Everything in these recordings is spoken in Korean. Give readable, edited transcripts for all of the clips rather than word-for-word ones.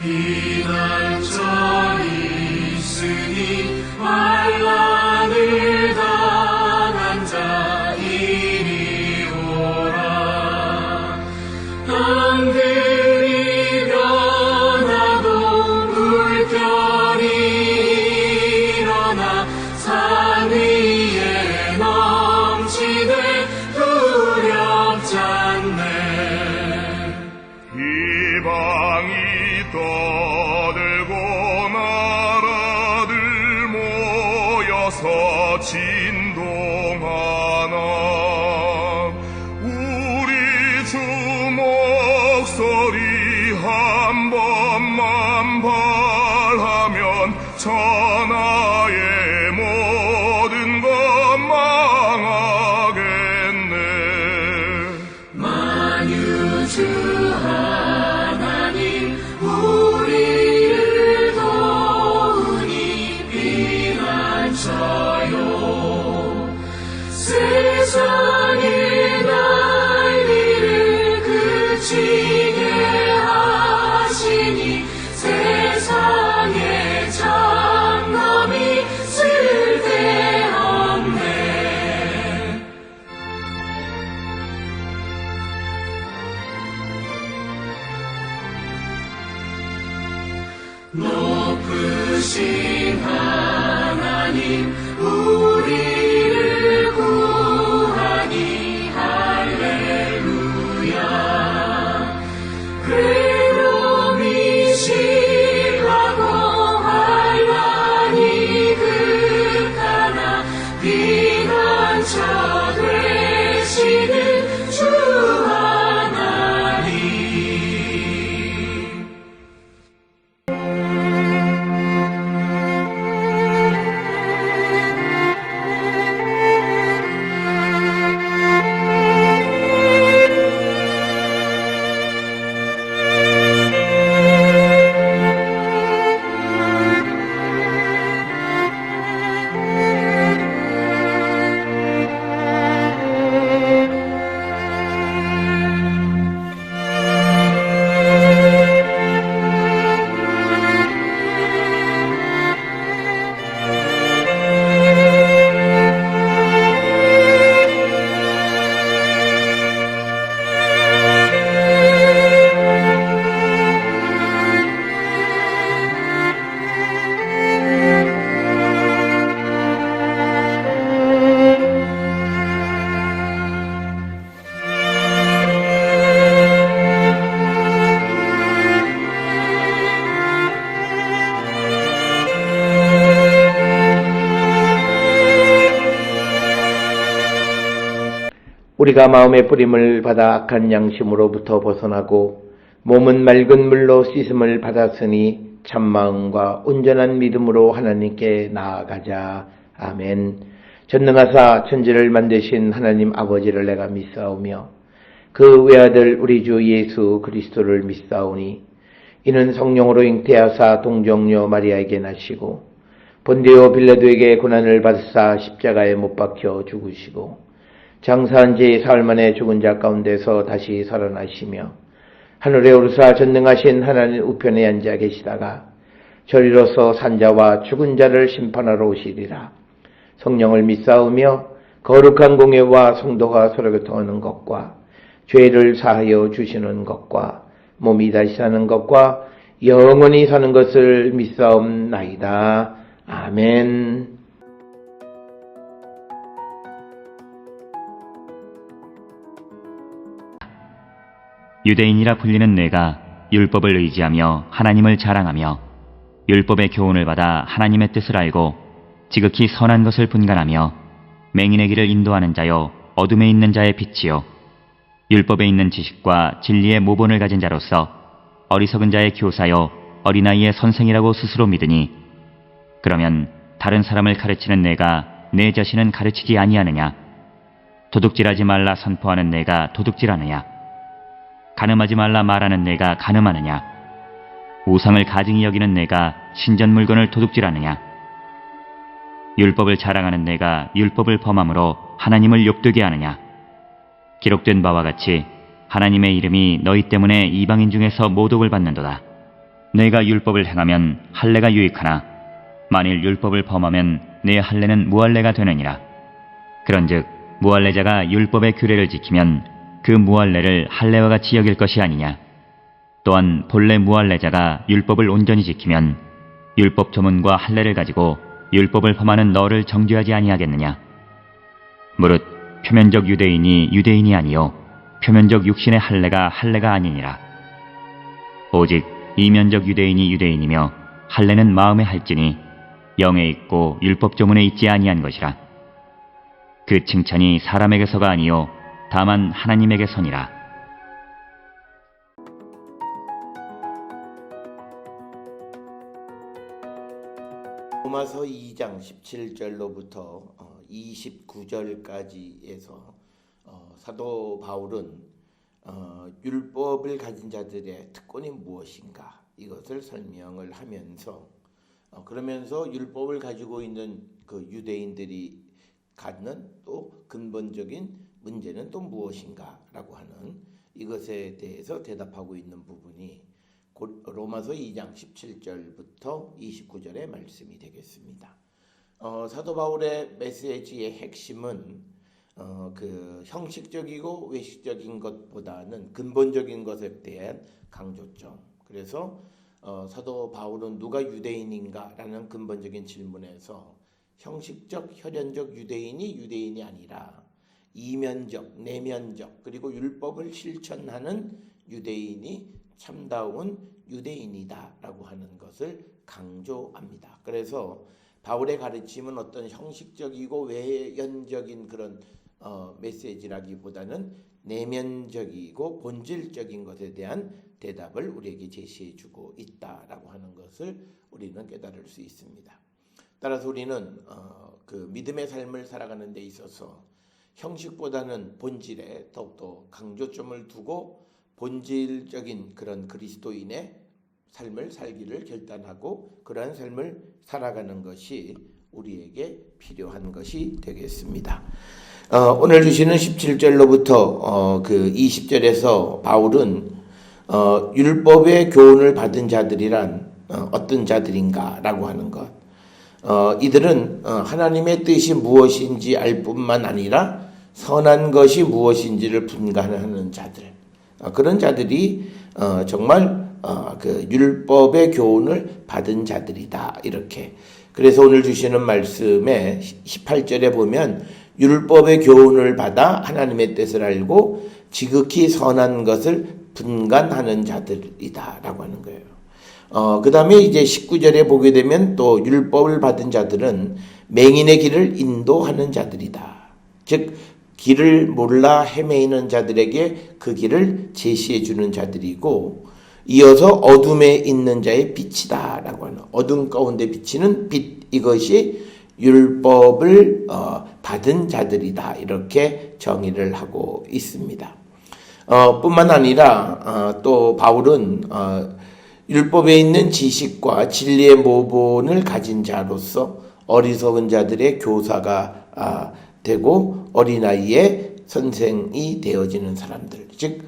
비난처 있으니 환난을 당한 자 이리 오라. 땅들이 변하고 물결이 일어나 산 위에 넘치되 두렵지 않네. 이방이 떠들고 나라들 모여서 진동하나. 우리 주 목소리 한 번만 발하면 천하의 모든 것 망하겠네. 만유주 하나님 우리를 도우니 피난처요. 세상의 난리를 그치게 하시니 세상의 장엄이 쓸데없네. 높으신 하나님 우리를 구하니 할렐루야. 괴로움이 심하고 환난이 극하나 피난처 되시는 주 하나님. 우리가 마음의 뿌림을 받아 악한 양심으로부터 벗어나고 몸은 맑은 물로 씻음을 받았으니 참마음과 온전한 믿음으로 하나님께 나아가자. 아멘. 전능하사 천지를 만드신 하나님 아버지를 내가 믿사오며 그 외아들 우리 주 예수 그리스도를 믿사오니 이는 성령으로 잉태하사 동정녀 마리아에게 나시고 본디오 빌라도에게 고난을 받으사 십자가에 못 박혀 죽으시고 장사한 지 사흘 만에 죽은 자 가운데서 다시 살아나시며 하늘에 오르사 전능하신 하나님 우편에 앉아 계시다가 저리로서 산자와 죽은 자를 심판하러 오시리라. 성령을 믿사오며 거룩한 공예와 성도가 서로 교통하는 것과 죄를 사하여 주시는 것과 몸이 다시 사는 것과 영원히 사는 것을 믿사옵나이다. 아멘. 유대인이라 불리는 내가 율법을 의지하며 하나님을 자랑하며 율법의 교훈을 받아 하나님의 뜻을 알고 지극히 선한 것을 분간하며 맹인의 길을 인도하는 자여 어둠에 있는 자의 빛이요 율법에 있는 지식과 진리의 모본을 가진 자로서 어리석은 자의 교사여 어린아이의 선생이라고 스스로 믿으니 그러면 다른 사람을 가르치는 내가 내 자신은 가르치지 아니하느냐? 도둑질하지 말라 선포하는 내가 도둑질하느냐? 간음하지 말라 말하는 내가 간음하느냐? 우상을 가증히 여기는 내가 신전 물건을 도둑질하느냐? 율법을 자랑하는 내가 율법을 범함으로 하나님을 욕되게 하느냐? 기록된 바와 같이 하나님의 이름이 너희 때문에 이방인 중에서 모독을 받는도다. 내가 율법을 행하면 할례가 유익하나 만일 율법을 범하면 내 할례는 무할례가 되느니라. 그런즉 무할례자가 율법의 규례를 지키면 그 무할례를 할례와 같이 여길 것이 아니냐. 또한 본래 무할례자가 율법을 온전히 지키면 율법 조문과 할례를 가지고 율법을 범하는 너를 정죄하지 아니하겠느냐. 무릇 표면적 유대인이 유대인이 아니요 표면적 육신의 할례가 할례가 아니니라. 오직 이면적 유대인이 유대인이며 할례는 마음에 할지니 영에 있고 율법 조문에 있지 아니한 것이라. 그 칭찬이 사람에게서가 아니요 다만 하나님에게서니라. 로마서 2장 17절로부터 29절까지에서 사도 바울은 율법을 가진 자들의 특권이 무엇인가 이것을 설명을 하면서 그러면서 율법을 가지고 있는 그 유대인들이 갖는 또 근본적인 문제는 또 무엇인가라고 하는 이것에 대해서 대답하고 있는 부분이 로마서 2장 17절부터 29절의 말씀이 되겠습니다. 사도 바울의 메시지의 핵심은 그 형식적이고 외식적인 것보다는 근본적인 것에 대한 강조점. 그래서 사도 바울은 누가 유대인인가라는 근본적인 질문에서 형식적, 혈연적 유대인이 아니라 이면적, 내면적 그리고 율법을 실천하는 유대인이 참다운 유대인이다라고 하는 것을 강조합니다. 그래서 바울의 가르침은 어떤 형식적이고 외연적인 그런 메시지라기보다는 내면적이고 본질적인 것에 대한 대답을 우리에게 제시해주고 있다라고 하는 것을 우리는 깨달을 수 있습니다. 따라서 우리는 그 믿음의 삶을 살아가는 데 있어서 형식보다는 본질에 더욱더 강조점을 두고 본질적인 그런 그리스도인의 삶을 살기를 결단하고 그러한 삶을 살아가는 것이 우리에게 필요한 것이 되겠습니다. 오늘 주시는 17절로부터 그 20절에서 바울은 율법의 교훈을 받은 자들이란 어떤 자들인가라고 하는 것. 이들은 하나님의 뜻이 무엇인지 알 뿐만 아니라 선한 것이 무엇인지를 분간하는 자들. 그런 자들이 정말 그 율법의 교훈을 받은 자들이다. 이렇게. 그래서 오늘 주시는 말씀에 18절에 보면 율법의 교훈을 받아 하나님의 뜻을 알고 지극히 선한 것을 분간하는 자들이다. 라고 하는 거예요. 그 다음에 이제 19절에 보게 되면 또 율법을 받은 자들은 맹인의 길을 인도하는 자들이다. 즉 길을 몰라 헤매이는 자들에게 그 길을 제시해 주는 자들이고 이어서 어둠에 있는 자의 빛이다 라고 하는 어둠 가운데 비치는 빛 이것이 율법을 받은 자들이다 이렇게 정의를 하고 있습니다. 뿐만 아니라 또 바울은 율법에 있는 지식과 진리의 모본을 가진 자로서 어리석은 자들의 교사가 되고 어린아이의 선생이 되어지는 사람들 즉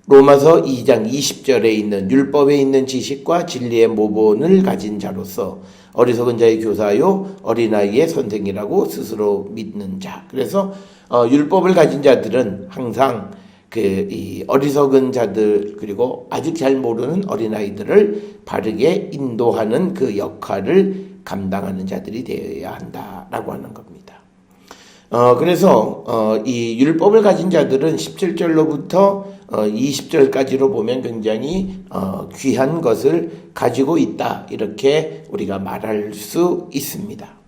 로마서 2장 20절에 있는 율법에 있는 지식과 진리의 모본을 가진 자로서 어리석은 자의 교사요 어린아이의 선생이라고 스스로 믿는 자. 그래서 율법을 가진 자들은 항상 이 어리석은 자들 그리고 아직 잘 모르는 어린아이들을 바르게 인도하는 그 역할을 감당하는 자들이 되어야 한다라고 하는 겁니다. 그래서 이 율법을 가진 자들은 17절로부터 20절까지로 보면 굉장히 귀한 것을 가지고 있다 이렇게 우리가 말할 수 있습니다.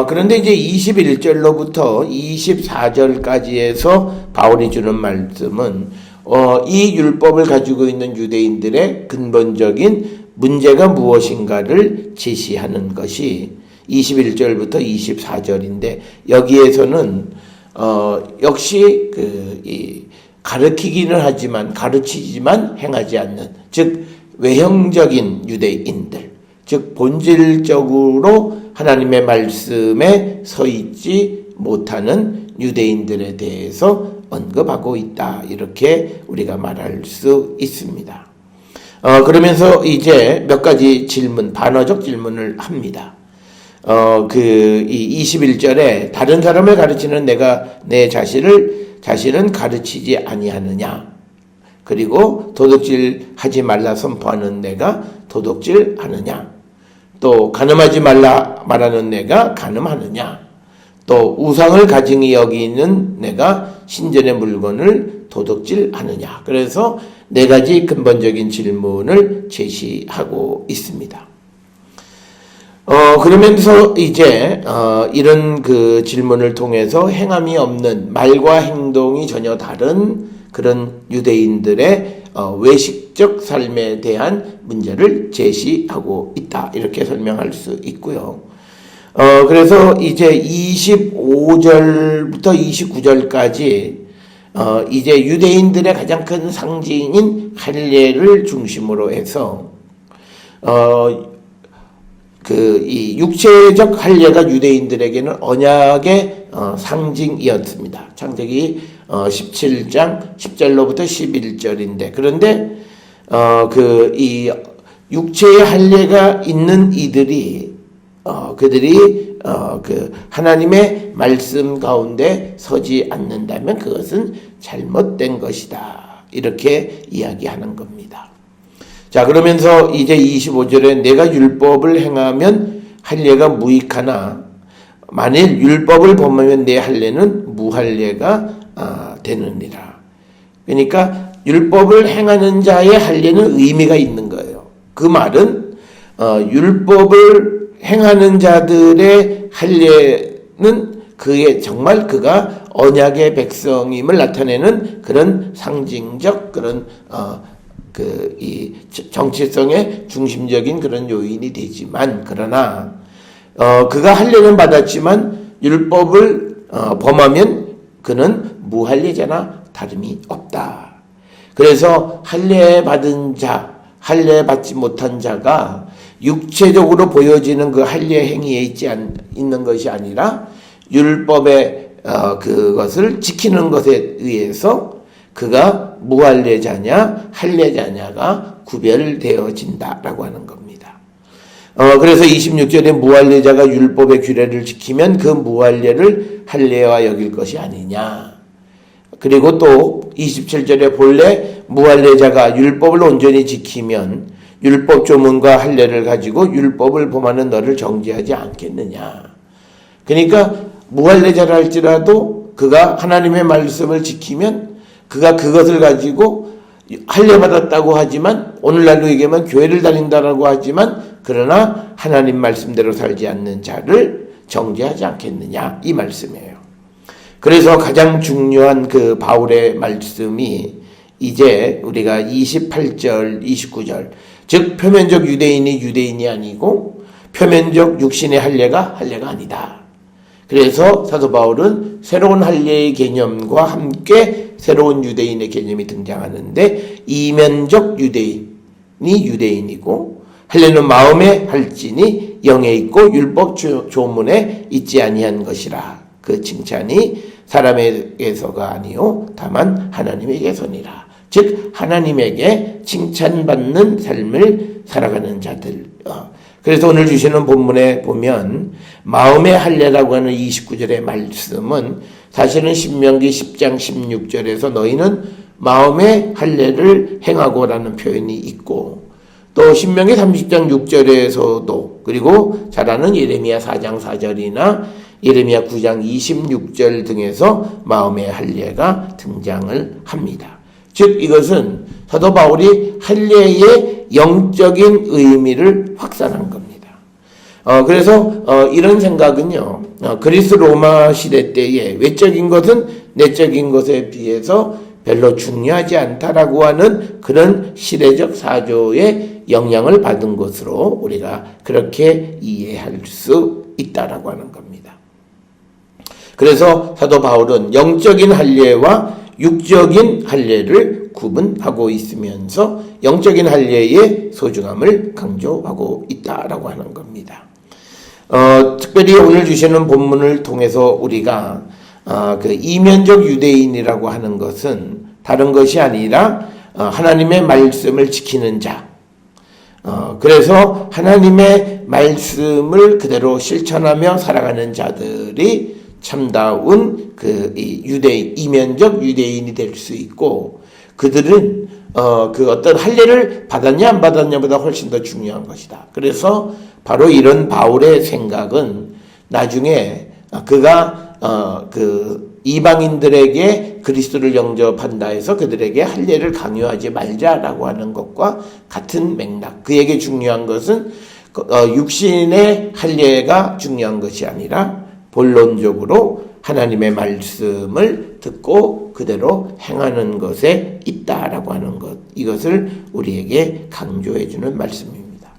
그런데 이제 21절로부터 24절까지에서 바울이 주는 말씀은 이 율법을 가지고 있는 유대인들의 근본적인 문제가 무엇인가를 제시하는 것이 21절부터 24절인데 여기에서는 역시 가르치기는 하지만 가르치지만 행하지 않는 즉 외형적인 유대인들 즉 본질적으로 하나님의 말씀에 서 있지 못하는 유대인들에 대해서 언급하고 있다 이렇게 우리가 말할 수 있습니다. 그러면서 이제 몇 가지 질문, 반어적 질문을 합니다. 이 21절에 다른 사람을 가르치는 내가 내 자신은 가르치지 아니하느냐. 그리고 도둑질 하지 말라 선포하는 내가 도둑질 하느냐. 또 간음하지 말라 말하는 내가 간음하느냐. 또 우상을 가증히 여기는 내가 신전의 물건을 도둑질 하느냐. 그래서 네 가지 근본적인 질문을 제시하고 있습니다. 그러면서 이제 이런 그 질문을 통해서 행함이 없는 말과 행동이 전혀 다른 그런 유대인들의 외식적 삶에 대한 문제를 제시하고 있다. 이렇게 설명할 수 있고요. 그래서 이제 25절부터 29절까지 이제 유대인들의 가장 큰 상징인 할례를 중심으로 해서 이 육체적 할례가 유대인들에게는 언약의 상징이었습니다. 창세기 17장 10절로부터 11절인데 그런데 이 육체의 할례가 있는 이들이 그들이 하나님의 말씀 가운데 서지 않는다면 그것은 잘못된 것이다. 이렇게 이야기하는 겁니다. 자, 그러면서 이제 25절에 내가 율법을 행하면 할례가 무익하나 만일 율법을 범하면 내 할례는 무할례가 되느니라. 그러니까 율법을 행하는 자의 할례는 의미가 있는 거예요. 그 말은 율법을 행하는 자들의 할례는 그의 정말 그가 언약의 백성임을 나타내는 그런 상징적 그런 이 정체성의 중심적인 그런 요인이 되지만 그러나 그가 할례는 받았지만 율법을 범하면 그는 무할례자나 다름이 없다. 그래서 할례 받은 자, 할례 받지 못한 자가 육체적으로 보여지는 그 할례 행위에 있는 것이 아니라 율법의 그것을 지키는 것에 의해서 그가 무할례자냐 할례자냐가 구별되어진다라고 하는 겁니다. 그래서 26절에 무할례자가 율법의 규례를 지키면 그 무할례를 할례와 여길 것이 아니냐. 그리고 또 27절에 본래 무할례자가 율법을 온전히 지키면 율법 조문과 할례를 가지고 율법을 범하는 너를 정죄하지 않겠느냐. 그러니까 무할례자라 할지라도 그가 하나님의 말씀을 지키면 그가 그것을 가지고 할례 받았다고 하지만 오늘날로 얘기하면 교회를 다닌다라고 하지만 그러나 하나님 말씀대로 살지 않는 자를 정죄하지 않겠느냐 이 말씀이에요. 그래서 가장 중요한 그 바울의 말씀이 이제 우리가 28절 29절 즉 표면적 유대인이 아니고 표면적 육신의 할례가 아니다. 그래서 사도 바울은 새로운 할례의 개념과 함께 새로운 유대인의 개념이 등장하는데 이면적 유대인이 유대인이고 할례는 마음에 할지니 영에 있고 율법 조문에 있지 아니한 것이라. 그 칭찬이 사람에게서가 아니요 다만 하나님에게서니라. 즉 하나님에게 칭찬받는 삶을 살아가는 자들. 그래서 오늘 주시는 본문에 보면 마음의 할례라고 하는 29절의 말씀은 사실은 신명기 10장 16절에서 너희는 마음의 할례를 행하고라는 표현이 있고 또 신명기 30장 6절에서도 그리고 잘 아는 예레미야 4장 4절이나 예레미야 9장 26절 등에서 마음의 할례가 등장을 합니다. 즉 이것은 사도 바울이 할례의 영적인 의미를 확산한 겁니다. 그래서 이런 생각은요. 그리스 로마 시대 때에 외적인 것은 내적인 것에 비해서 별로 중요하지 않다라고 하는 그런 시대적 사조의 영향을 받은 것으로 우리가 그렇게 이해할 수 있다라고 하는 겁니다. 그래서 사도 바울은 영적인 할례와 육적인 할례를 구분하고 있으면서 영적인 할례의 소중함을 강조하고 있다라고 하는 겁니다. 특별히 오늘 주시는 본문을 통해서 우리가 그 이면적 유대인이라고 하는 것은 다른 것이 아니라 하나님의 말씀을 지키는 자, 그래서 하나님의 말씀을 그대로 실천하며 살아가는 자들이 참다운 이면적 유대인이 될 수 있고, 그들은 그 어떤 할례를 받았냐 안 받았냐보다 훨씬 더 중요한 것이다. 그래서 바로 이런 바울의 생각은 나중에 그가 이방인들에게 그리스도를 영접한다 해서 그들에게 할례를 강요하지 말자라고 하는 것과 같은 맥락. 그에게 중요한 것은 육신의 할례가 중요한 것이 아니라 본론적으로 하나님의 말씀을 듣고 그대로 행하는 것에 있다라고 하는 것. 이것을 우리에게 강조해 주는 말씀입니다.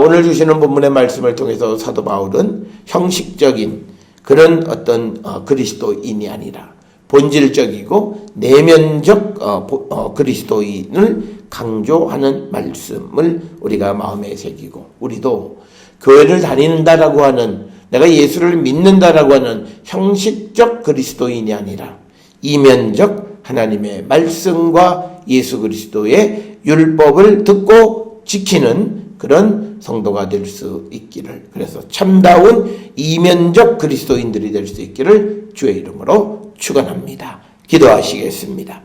오늘 주시는 본문의 말씀을 통해서 사도 바울은 형식적인 그런 어떤 그리스도인이 아니라 본질적이고 내면적 그리스도인을 강조하는 말씀을 우리가 마음에 새기고, 우리도 교회를 다닌다라고 하는, 내가 예수를 믿는다라고 하는 형식적 그리스도인이 아니라 이면적 하나님의 말씀과 예수 그리스도의 율법을 듣고 지키는 그런 성도가 될 수 있기를, 그래서 참다운 이면적 그리스도인들이 될 수 있기를 주의 이름으로 축원합니다. 기도하시겠습니다.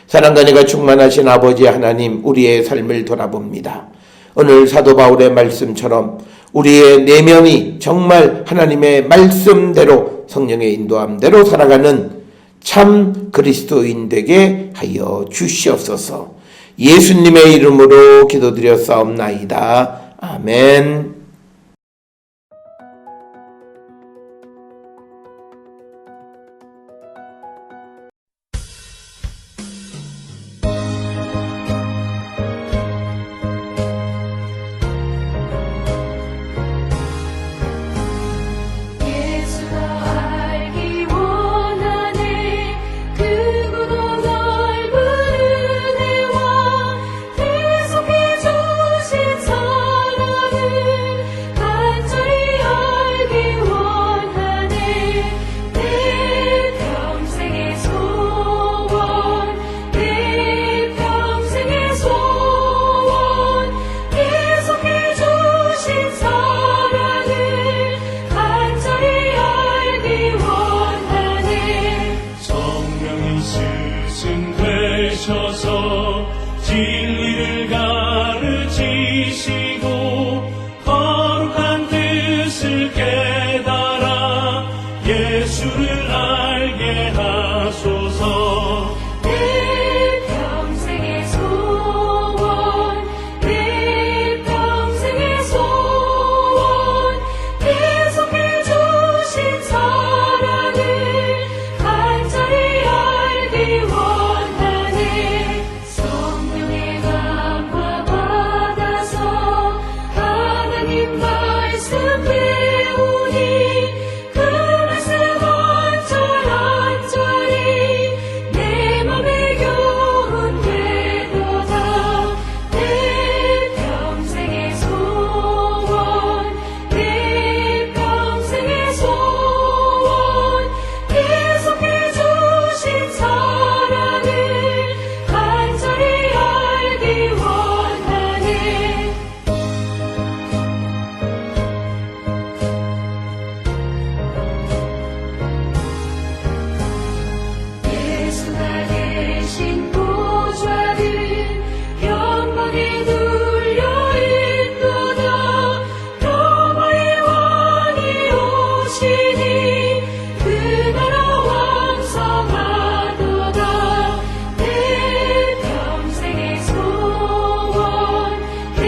사랑과 은혜가 충만하신 아버지 하나님, 우리의 삶을 돌아봅니다. 오늘 사도 바울의 말씀처럼 우리의 내면이 정말 하나님의 말씀대로, 성령의 인도함대로 살아가는 참 그리스도인 되게 하여 주시옵소서. 예수님의 이름으로 기도드렸사옵나이다. 아멘. 진리를 가르치시고 거룩한 뜻을 깨달아 예수를 알게 하소서. 내 평생의 소원, 내 평생의 소원, 계속해 주신 사랑을 간절히 알기 원하네. 성령의 감화 받아서 하나님 말씀 배우니 그 말씀 한절한절이 내 맘에 교훈 되도다. 내 평생의 소원, 내 평생의 소원, 계속해 주신 사랑을 간절히 알기 원하네. 예수가 계신 보좌를 영광에 눌려 있도다. 로마의 왕이 오시니 그 나라 왕성하도다. 내 평생의 소원, 내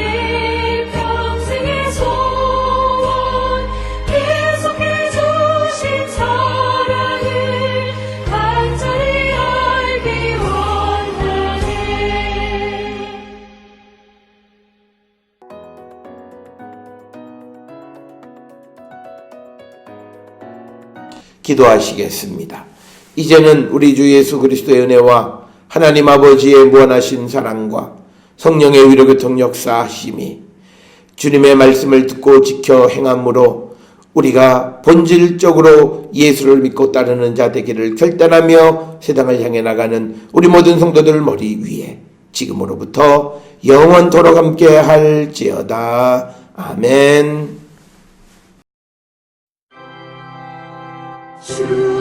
평생의 소원, 계속해 주신 사랑을 간절히 알기 원하네. 기도하시겠습니다. 이제는 우리 주 예수 그리스도의 은혜와 하나님 아버지의 무한하신 사랑과 성령의 위로교통 역사하심이 주님의 말씀을 듣고 지켜 행함으로 우리가 본질적으로 예수를 믿고 따르는 자 되기를 결단하며 세상을 향해 나가는 우리 모든 성도들 머리 위에 지금으로부터 영원토록 함께 할지어다. 아멘. 주